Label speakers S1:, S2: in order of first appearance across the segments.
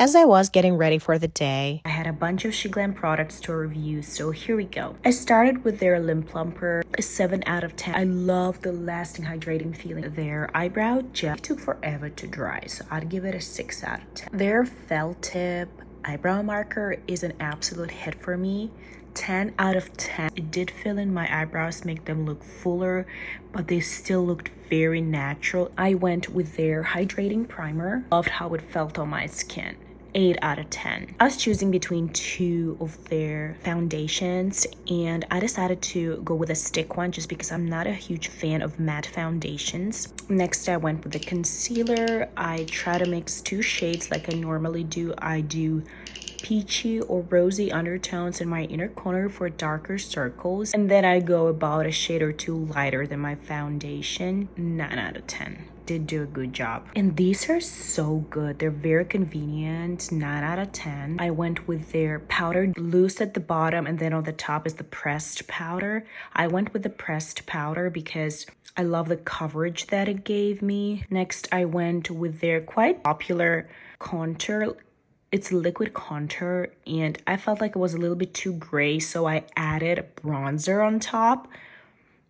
S1: As I was getting ready for the day, I had a bunch of SHEGLAM products to review, so here we go. I started with their Lip Plumper, a 7 out of 10. I love the lasting hydrating feeling. Their eyebrow gel took forever to dry, so I'd give it a 6 out of 10. Their felt tip eyebrow marker is an absolute hit for me. 10 out of 10. It did fill in my eyebrows, make them look fuller, but they still looked very natural. I went with their hydrating primer. Loved how it felt on my skin. 8 out of 10. I was choosing between two of their foundations and I decided to go with a stick one just because I'm not a huge fan of matte foundations. Next, I went with the concealer. I try to mix two shades like I normally do. I do peachy or rosy undertones in my inner corner for darker circles, and then I go about a shade or two lighter than my foundation. 9 out of 10. Did do a good job. And these are so good. They're very convenient. 9 out of 10. I went with their powder, loose at the bottom, and then on the top is the pressed powder. I went with the pressed powder because I love the coverage that it gave me. Next, I went with their quite popular contour. It's liquid contour, and I felt like it was a little bit too gray, so I added bronzer on top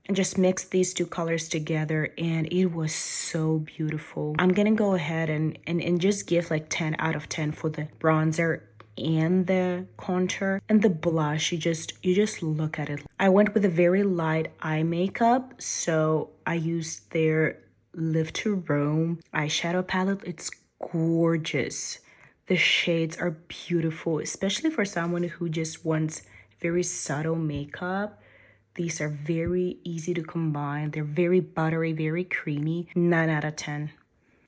S1: and just mixed these two colors together, and it was so beautiful. I'm gonna go ahead and just give like 10 out of 10 for the bronzer and the contour. And the blush, you just look at it. I went with a very light eye makeup, so I used their Live to Roam eyeshadow palette. It's gorgeous. The shades are beautiful, especially for someone who just wants very subtle makeup. These are very easy to combine. They're very buttery, very creamy. 9 out of 10.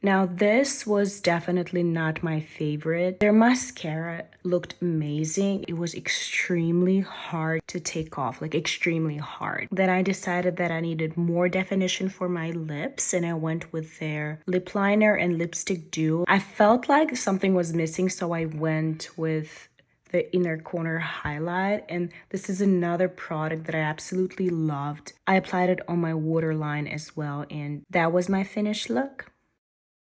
S1: Now, this was definitely not my favorite. Their mascara looked amazing. It was extremely hard to take off, like extremely hard. Then I decided that I needed more definition for my lips, and I went with their lip liner and lipstick duo. I felt like something was missing, so I went with the inner corner highlight, and this is another product that I absolutely loved. I applied it on my waterline as well, and that was my finished look.